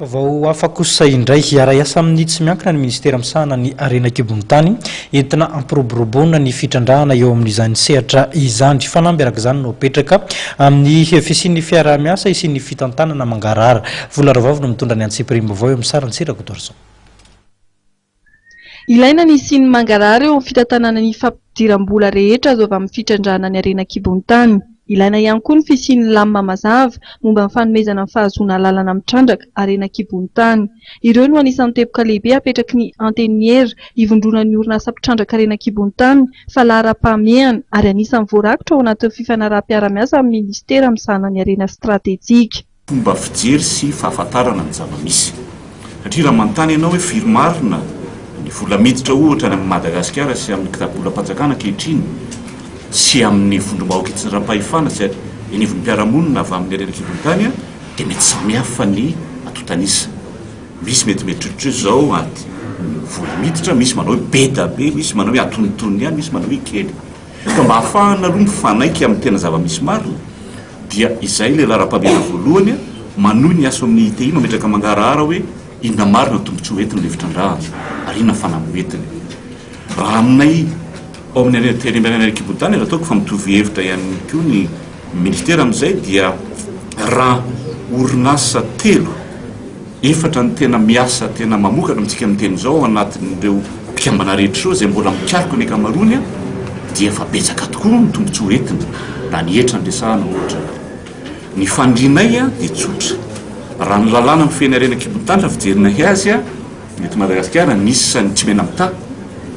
Vao afakosa indray hiara-hiasa amin'ny tsy miankina ny ministera misahana ny Harena an-kibon'ny tany entina hampiroboroboana ny fitrandrahana eo amin'izany sehatra izany. Fanamby araka izany no apetraka amin'ny isian'ny fiaraha-miasa isian'ny fitantanana mangaraharaha. Volaravavy no mitondra ny antsiprimo avao eo amin'ny sarany tsirako torso. Ilaina ny isian'ny mangaraharaha eo amin'ny fitantanana ny fampidiram-bola rehetra azo avy amin'ny fitrandrahana ny Harena an-kibon'ny tany. Ilaina ihany koa ny fisian'ny lamima mazava momba ny fanomezana ny fahazoana lalana mitrandraka Harena an-kibon'ny tany. Ireo no anisan'ny teboka lehibe apetraky ny an-teny ivondrona ny orinasa mpitrandraka Harena an-kibon'ny tany fa lahara-pahamehana ary anisan'ny voarakitra ao anatin'ny fifanaraha-miara-miasa amin'ny ministera misahana ny Harena stratejika. Fomba fijery sy fahafantarana ny zava-misy. Satria raha manontany ianao hoe firy marina ny vola miditra ohatra any amin'ny Madagasikara sy amin'ny kitabolam-panjakana ankehitriny sy amin'ny vondrom-bahoaka etsy ny raha-pahefana sy anivon'ny mpiara-monina avy amin'ny Harena an-kibon'ny tany dia mety samihafa ny atotanisa. Misy mety ohatr'izao zao vola miditra, misy manao hoe be da be, misy manao hoe atonontonony ihany, misy manao hoe kely. Ka mba ahafahana aloha mifanaiky amin'ny tena zava-misy marina dia izay ilay lahara-pahamehana voalohany manohy ny aso amin'ny TI mametraka mangaraharaha hoe inona marina tombontsoa entiny ilay fitrandrahana ary inona fanamby entiny. Raha aminay ao amin'ny Harena an-kibon'ny tany raha ataoko fa mitovy hevitra ihany koa ny ministera amin'izay dia raha orinasa telo efatra ny tena miasa tena mamokatra amintsika amin'ny teny izao anatin'ireo mpikambana rehetra izao izay mbola mikariko ny ankamaroany dia efa betsaka tokoa ny tombontsoa entiny raha ny hetra ndresahana ohatra. Ny fandrinay dia tsotra. Raha ny lalàna mifehy Harena an-kibon'ny tany raha fijerina azy eto Madagasikara nisany tsy mena mita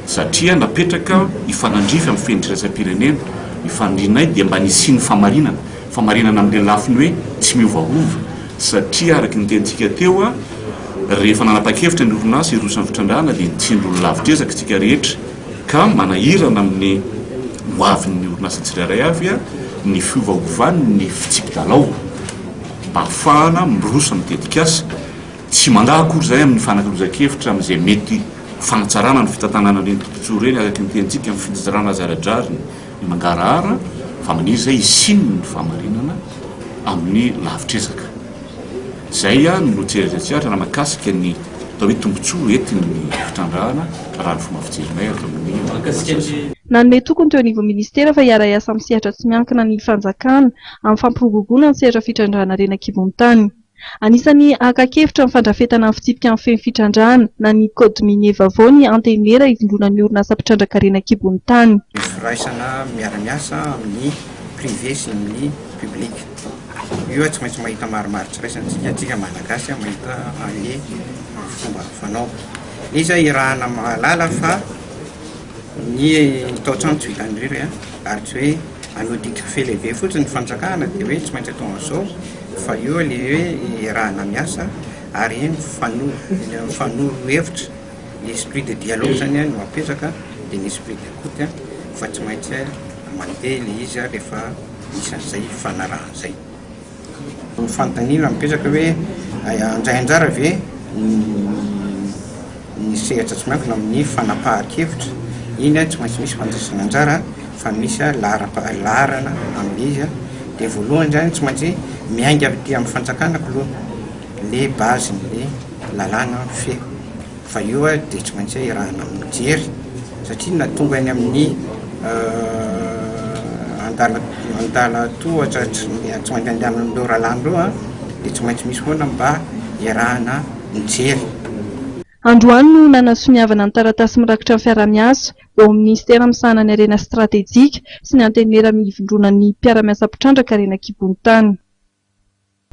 satria napetraka ifanandrify amin'ny fenitra iraisam-pirenena. Ny fandrinay dia mba nisiany famarinana amin'ny lafiny hoe tsy miovaova satria araky ny tentsika teo rehefa nanapa-kevitra ny orinasa hirosan'ny fitrandrahana dia nitsindro ny lavitrezaky tsika rehetra ka manahirana amin'ny hoavin'ny orinasa tsirairay avy ny fiovaovany ny fitsipidalao mba ahafahana miroso mitetika asa tsy mandahakory zay amin'ny fanakalozan-kevitra amin'izay mety fanatsarana ny fitantanana reny tontotsoa reny araky ny tentsika amin'ny fitizarana zaradrariny ny mangaraharaha fa maniry zay isian'ny fahamarinana amin'ny lavitrezaka. Zay no tseritratsiaritra na makasika ny atao hoe tombontsoa entiny ny fitrandrahana raha ny fomba fijerinay ato amin'ny nanome tokony teo anivon'ny ministera fa hiara-hiasa amin'ny sehatra tsy miankina ny fanjakana amin'ny fampiroboroboana ny sehatra fitrandrahana Harena an-kibon'ny tany. Anisany aka-kevitra ny fandrafetana amin'ny fitsipika amin'ny feno fitrandrahana na ny kôdy minier vaovao ny an-teny ivondrona ny orinasa mpitrandraka Harena an-kibon'ny tany. Firaisana miara-miasa amin'ny privé sy ny public. Io tsy maintsy mahita maromaro tsy raisantsika atsika malagasy mahita le fomba fanao. Iza irahana mahalala fa ny taotrano tsy vitany rery ary tsy hoe anodiky fe lehibe fotsiny ny fanjakana dia hoe tsy maintsy atao an'izao fa io le hoe irahana miasa ary fanovo hevitra ny esprit de dialogue zany no apetraka dia ny esprit d'écoute fa tsy maintsy mandeha le izy rehefa misy an'izay fanarahan'izay. Ny fanontaniana mipetraka hoe anjay anjara ve ny sehatra tsy miankina amin'ny fanapahan-kevitra iny tsy maintsy misy fandraisana anjara fa misy laharana amin'izy dia voalohany zany tsy maintsy miainga avy amin'ny fanjakana aloha le base le lalàna fe fa io dia tsy maintsy irahana amin'ny jery satria na tonga any amin'ny andala tohatra tsy maintsy andeha amin'ireo rahalanireo dia tsy maintsy misy foana mba irahana mijery. Androany no nanasoniavana ny taratasy mirakitra ny fiara-miasa eo amin'ny ministera misahana ny Harena stratejika sy ny an-teny ivondrona ny mpiara-miasa mpitrandraka Harena an-kibon'ny tany.